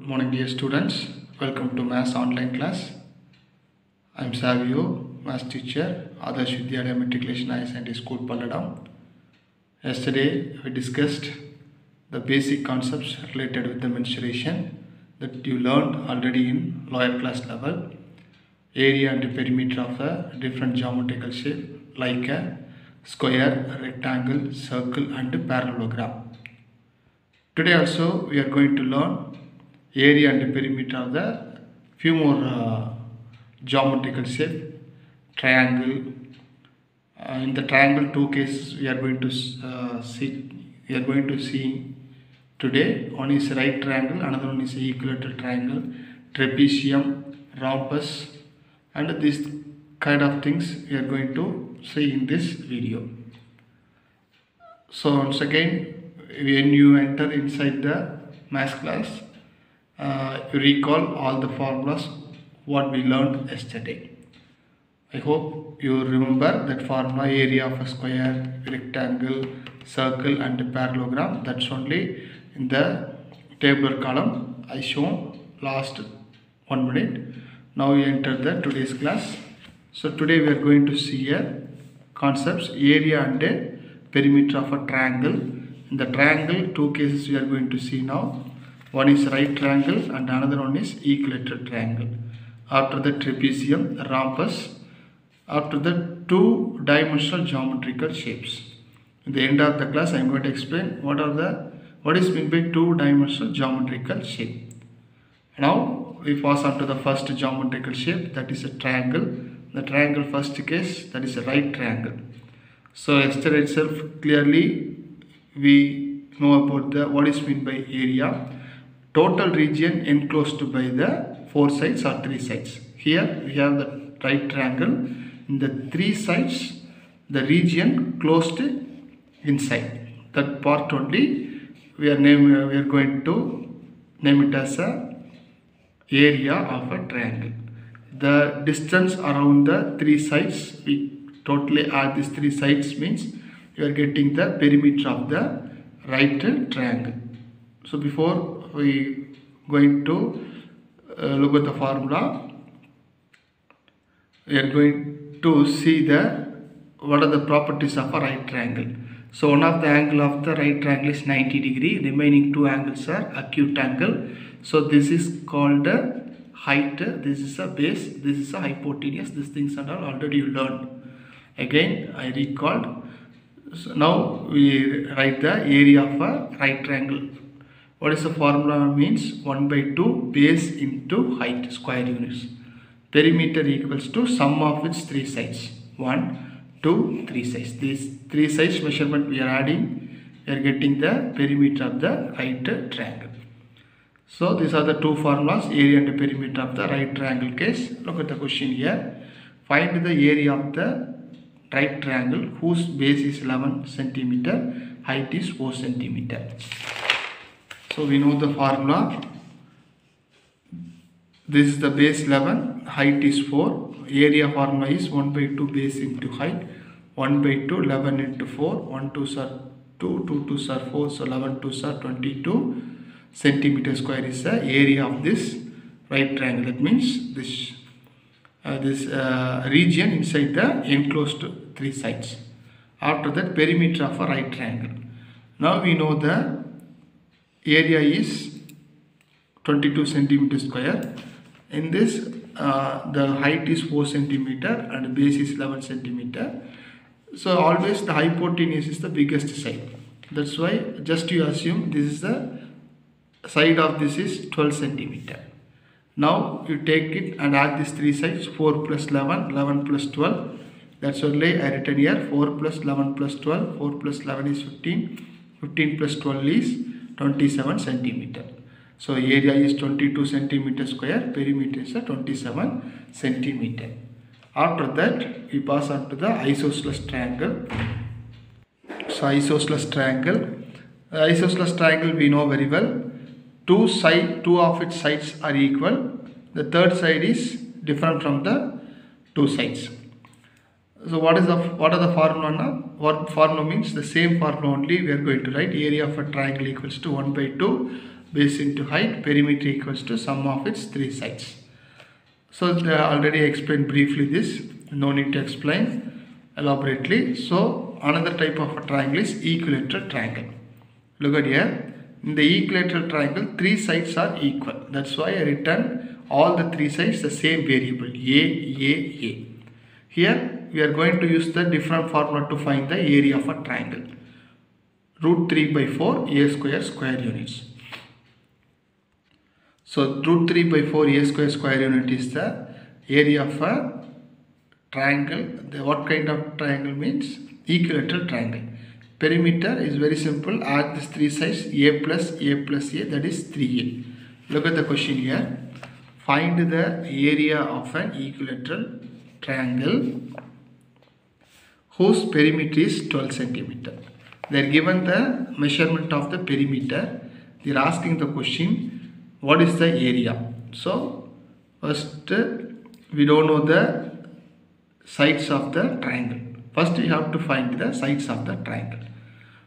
Morning dear students, welcome to Maths online class. I am Savio, Maths teacher, Adarsh Vidyalaya Matriculation Higher Secondary School, Palladam. Yesterday we discussed the basic concepts related with the mensuration that you learned already in lower class level. Area and perimeter of a different geometrical shape like a square, rectangle, circle and parallelogram. Today also we are going to learn area and perimeter of the few more geometrical shape, triangle. In the triangle, two cases we are going to see today. One is right triangle, another one is equilateral triangle, trapezium, rhombus, and these kind of things we are going to see in this video. So once again, when you enter inside the math class, you recall all the formulas what we learned yesterday. I hope you remember that formula: area of a square, rectangle, circle and parallelogram. That's only in the tabular column I shown last 1 minute. Now we enter the today's class. So today we are going to see concepts: area and perimeter of a triangle. In the triangle, two cases we are going to see now. One is right triangle and another one is equilateral triangle. After the trapezium, rhombus, after the two-dimensional geometrical shapes. At the end of the class, I am going to explain what is meant by two-dimensional geometrical shape. Now we pass on to the first geometrical shape, that is a triangle. The triangle first case, that is a right triangle. So yesterday itself clearly we know about what is meant by area. Total region enclosed by the four sides or three sides. Here we have the right triangle. In the three sides, the region closed inside. That part only we are going to name it as a area of a triangle. The distance around the three sides, we totally add these three sides, means you are getting the perimeter of the right triangle. So before we going to look at the formula, we are going to see what are the properties of a right triangle. So one of the angle of the right triangle is 90 degree. Remaining two angles are acute angle. So this is called height. This is a base. This is a hypotenuse. These things are already you learned. Again I recalled. So now we write the area of a right triangle. What is the formula? Means 1 by 2 base into height, square units. Perimeter equals to sum of its three sides. 1, 2, 3 sides. These three sides measurement we are adding, we are getting the perimeter of the right triangle. So these are the two formulas, area and perimeter of the right triangle case. Look at the question here. Find the area of the right triangle whose base is 11 centimeter, height is 4 centimeter. So we know the formula. This is the base 11, height is 4. Area formula is 1 by 2 base into height. 1 by 2, 11 into 4. 1 2s are 2, 2 2s are 4. So 11 2s are 22 centimeter square is the area of this right triangle. That means this region inside the enclosed three sides. After that, perimeter of a right triangle. Now we know the area is 22 centimeter square. In this, the height is 4 centimeter and the base is 11 centimeter. So always the hypotenuse is the biggest side. That's why just you assume this is the side of this is 12 centimeter. Now you take it and add these three sides, 4 plus 11, 11 plus 12. That's only I written here, 4 plus 11 plus 12, 4 plus 11 is 15, 15 plus 12 is 27 centimeter. So area is 22 centimeter square, perimeter is 27 centimeter. After that, we pass on to the isosceles triangle. So isosceles triangle. Isosceles triangle we know very well. Two of its sides are equal. The third side is different from the two sides. So what are the formula now? What formula means? The same formula only we are going to write. Area of a triangle equals to 1 by 2 base into height, perimeter equals to sum of its three sides. So I already explained briefly this, no need to explain elaborately. So another type of a triangle is equilateral triangle. Look at here, in the equilateral triangle, three sides are equal. That's why I written all the three sides the same variable, A. Here we are going to use the different formula to find the area of a triangle. Root 3 by 4 A square square units. So root 3 by 4 A square square unit is the area of a triangle. What kind of triangle means? Equilateral triangle. Perimeter is very simple. Add these three sides, A plus A, that is 3A. Look at the question here. Find the area of an equilateral triangle whose perimeter is 12 centimeter. They are given the measurement of the perimeter. They are asking the question, what is the area? So first we don't know the sides of the triangle. First we have to find the sides of the triangle.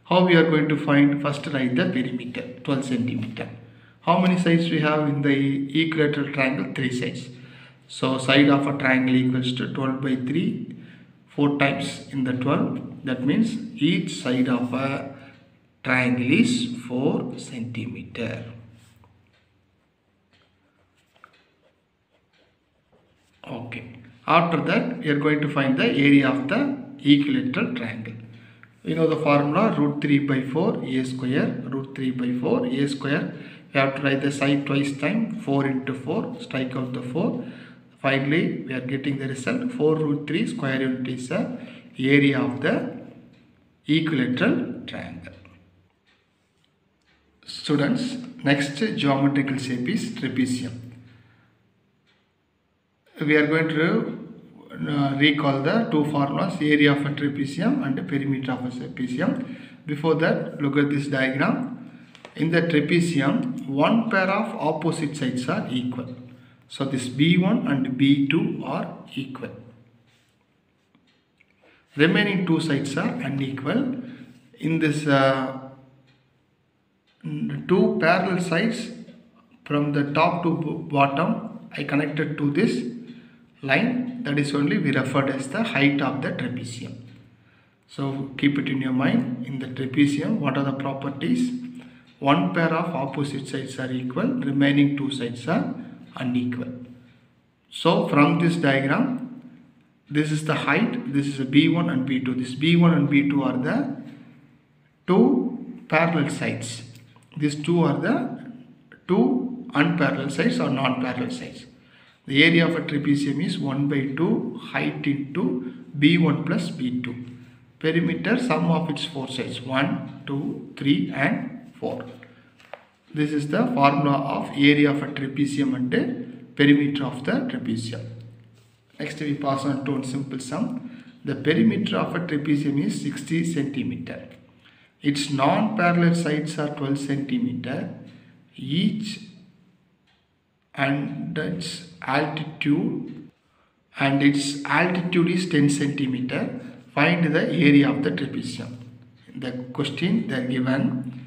How we are going to find? First write the perimeter, 12 centimeter. How many sides we have in the equilateral triangle? 3 sides. So side of a triangle equals to 12 by 3, 4 times in the 12. That means each side of a triangle is 4 centimeter. Okay. After that, we are going to find the area of the equilateral triangle. We know the formula, root 3 by 4 A square, root 3 by 4 A square. We have to write the side twice time, 4 into 4, strike out the 4. Finally, we are getting the result, 4 root 3 square unit is the area of the equilateral triangle. Students, next geometrical shape is trapezium. We are going to recall the two formulas, area of a trapezium and the perimeter of a trapezium. Before that, look at this diagram. In the trapezium, one pair of opposite sides are equal. So this B1 and B2 are equal. Remaining two sides are unequal. In this two parallel sides, from the top to bottom, I connected to this line. That is only we referred as the height of the trapezium. So keep it in your mind. In the trapezium, what are the properties? One pair of opposite sides are equal, remaining two sides are unequal. So from this diagram, this is the height, this is a B1 and B2. This B1 and B2 are the two parallel sides. These two are the two unparallel sides or non-parallel sides. The area of a trapezium is 1 by 2 height into B1 plus B2. Perimeter, sum of its four sides, 1, 2, 3 and 4. This is the formula of area of a trapezium and perimeter of the trapezium. Next we pass on to one simple sum. The perimeter of a trapezium is 60 centimeter. Its non-parallel sides are 12 centimeter each, and its altitude is 10 centimeter. Find the area of the trapezium. In the question they are given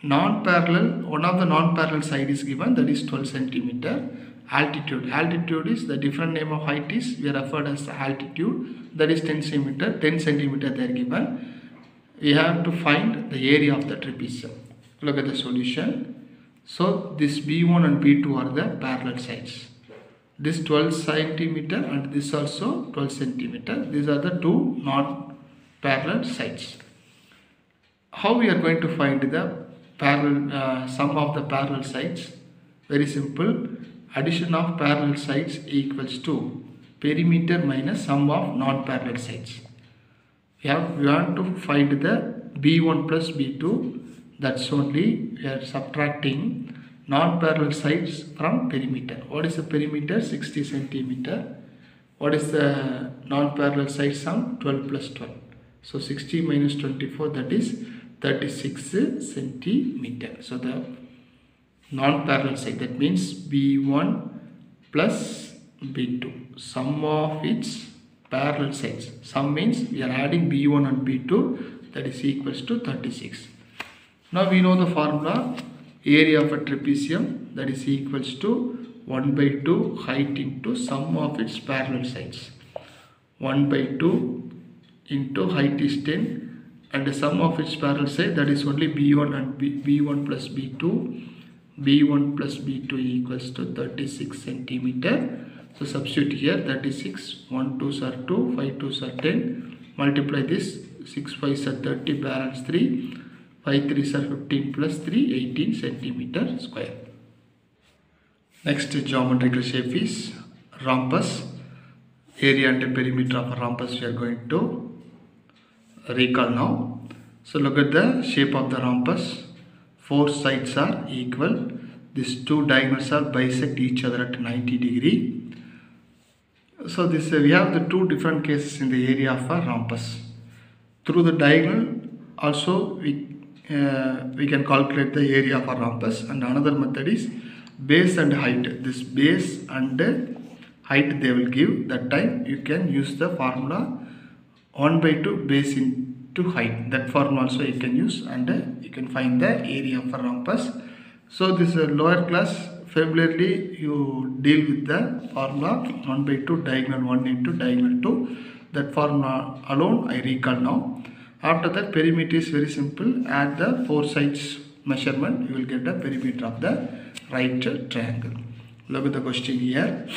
non-parallel, one of the non-parallel side is given, that is 12 centimeter. Altitude is the different name of height is we are referred as the altitude, that is 10 centimeter. 10 centimeter they are given. We have to find the area of the trapezium. Look at the solution. So this B1 and B2 are the parallel sides. This 12 centimeter and this also 12 centimeter. These are the two non-parallel sides. How we are going to find the parallel sum of the parallel sides? Very simple. Addition of parallel sides equals to perimeter minus sum of non-parallel sides. We want to find the B1 plus B2. That's only we are subtracting non-parallel sides from perimeter. What is the perimeter? 60 centimeter. What is the non-parallel side sum? 12 plus 12. So 60 minus 24, that is 36 centimeter. So the non-parallel side, that means B1 plus B2, sum of its parallel sides. Sum means we are adding B1 and B2, that is equals to 36. Now we know the formula. area of a trapezium, that is equals to 1 by 2 height into sum of its parallel sides. 1 by 2 into height is 10 and the sum of its parallel side, that is only b1 and b1 plus b2. b1 plus b2 equals to 36 centimeter. So substitute here 36, 1 2s are 2, 5 2s are 10. Multiply this, 6 5s are 30, balance 3, 5 3s are 15 plus 3, 18 centimeter square. Next geometrical shape is rhombus. Area and perimeter of a rhombus we are going to recall now. So look at the shape of the rhombus. 4 sides are equal. These two diagonals are bisect each other at 90 degree. So this we have the two different cases in the area of a rhombus. Through the diagonal also we can calculate the area of a rhombus, and another method is base and height. This base and height they will give. That time you can use the formula 1 by 2 base into height. That formula also you can use, and you can find the area of a rhombus. So this lower class familiarly you deal with the formula 1 by 2 diagonal 1 into diagonal 2. That formula alone I recall now. After that, perimeter is very simple. Add the 4 sides measurement, you will get the perimeter of the right triangle. Look at the question here.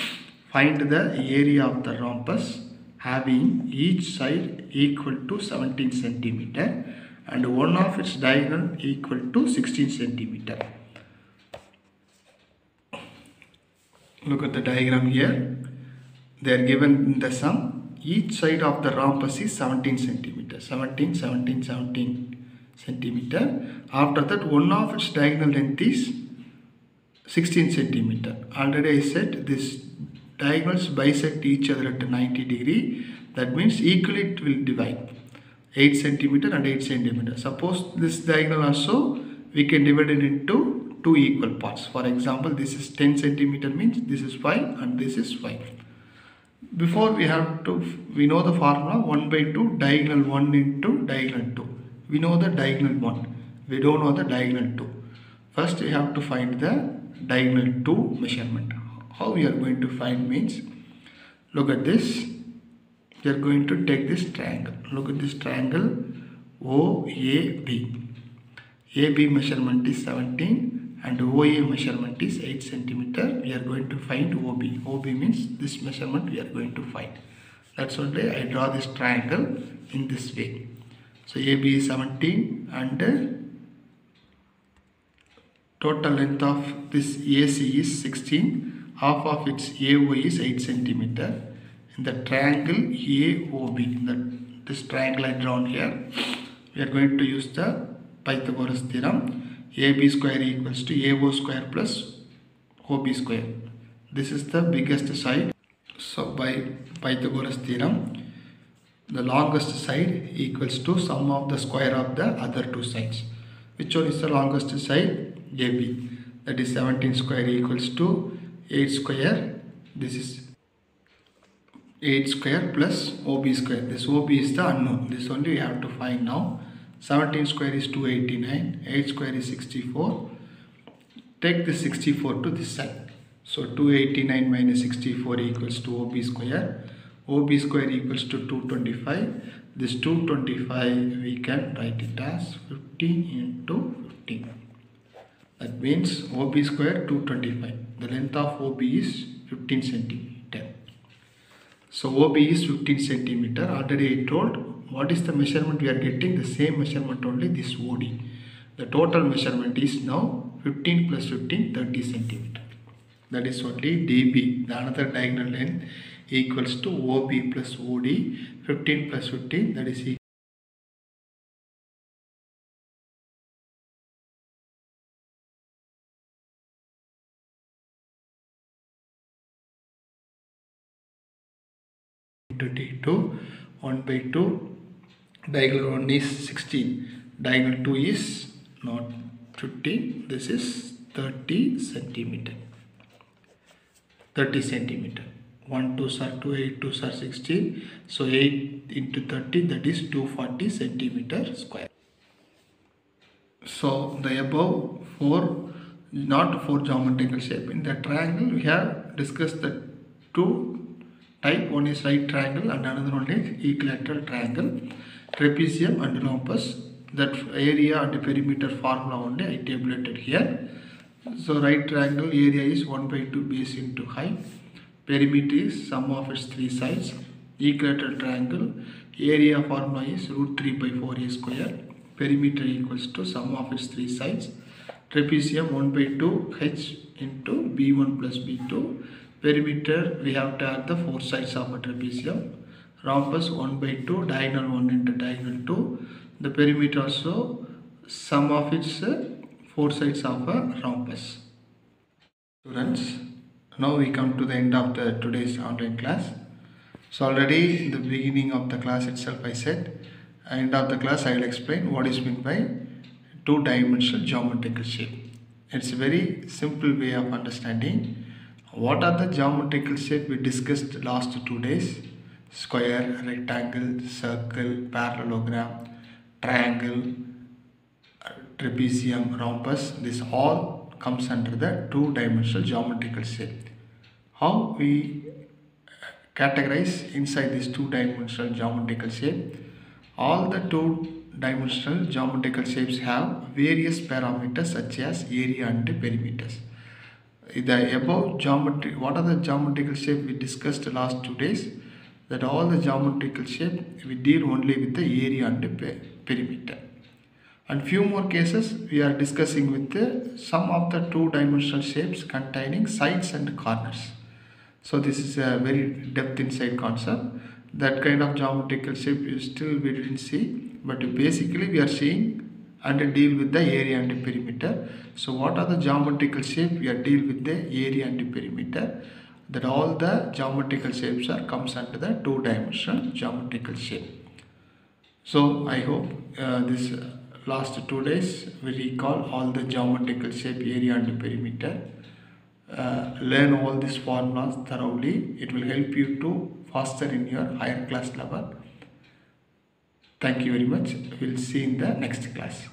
Find the area of the rhombus having each side equal to 17 centimeter and one of its diagonal equal to 16 centimeter. Look at the diagram here. They are given in the sum. Each side of the rhombus is 17 centimeter. 17, 17, 17 centimeter. After that, one of its diagonal length is 16 centimeter. Already I said this diagonals bisect each other at 90 degree. That means equally it will divide 8 centimeter and 8 centimeter. Suppose this diagonal also we can divide it into 2 equal parts. For example, this is 10 centimeter means this is 5 and this is 5. Before we know the formula 1 by 2 diagonal 1 into diagonal 2. We know the diagonal 1. We don't know the diagonal 2. First we have to find the diagonal 2 measurement. How we are going to find means, look at this. We are going to take this triangle. Look at this triangle OAB. AB measurement is 17 and OA measurement is 8 centimeter. We are going to find OB. OB means this measurement we are going to find. That's only I draw this triangle in this way. So AB is 17 and total length of this AC is 16. Half of its AOI is 8 centimeter. In the triangle AOB, this triangle I drawn here, we are going to use the Pythagoras Theorem. AB square equals to AO square plus OB square. This is the biggest side. So by Pythagoras Theorem, the longest side equals to sum of the square of the other two sides. Which one is the longest side? AB. That is 17 square equals to 8 square. This is 8 square plus OB square. This OB is the unknown. This only we have to find now. 17 square is 289. 8 square is 64. Take the 64 to this side. So 289 minus 64 equals to OB square. OB square equals to 225. This 225 we can write it as 15 into 15. That means OB square 225. The length of OB is 15 centimeter. So OB is 15 centimeter. Already I told what is the measurement we are getting. The same measurement only, this OD. The total measurement is now 15 plus 15, 30 centimeter. That is only DB. The another diagonal length equals to OB plus OD. 15 plus 15, that is equal to D2. 1 by 2. Diagonal 1 is 16. Diagonal 2 is not 15. This is 30 centimeter. 30 centimeter. 1 2s are 2, 8 2s are 16. So 8 into 30, that is 240 centimeter square. So the above 4 not for geometrical shape. In the triangle we have discussed the two type. One is right triangle and another one is equilateral triangle. Trapezium and rhombus, that area and perimeter formula only I tabulated here. So right triangle area is 1 by 2 base into height. Perimeter is sum of its three sides. Equilateral triangle area formula is root 3 by 4a square. Perimeter equals to sum of its three sides. Trapezium 1 by 2 h into b1 plus b2. Perimeter we have to add the four sides of a trapezium. Rhombus 1 by 2 diagonal 1 into diagonal 2. The perimeter also sum of its four sides of a rhombus. Students, now we come to the end of the today's online class. So already in the beginning of the class itself I said, end of the class I will explain what is meant by two-dimensional geometrical shape. It's a very simple way of understanding. What are the geometrical shape we discussed last 2 days? Square, rectangle, circle, parallelogram, triangle, trapezium, rhombus. This all comes under the two-dimensional geometrical shape. How we categorize inside this two-dimensional geometrical shape? All the two-dimensional geometrical shapes have various parameters such as area and perimeters. The above geometry, what are the geometrical shape we discussed last 2 days? That all the geometrical shape we deal only with the area and the perimeter. And few more cases we are discussing with the some of the two-dimensional shapes containing sides and corners. So this is a very depth inside concept. That kind of geometrical shape we didn't see, but basically we are seeing and deal with the area and the perimeter. So what are the geometrical shape we are deal with the area and the perimeter? That all the geometrical shapes comes under the two-dimensional geometrical shape. So I hope this last 2 days we recall all the geometrical shape, area and perimeter. Learn all these formulas thoroughly. It will help you to faster in your higher class level. Thank you very much. We'll see in the next class.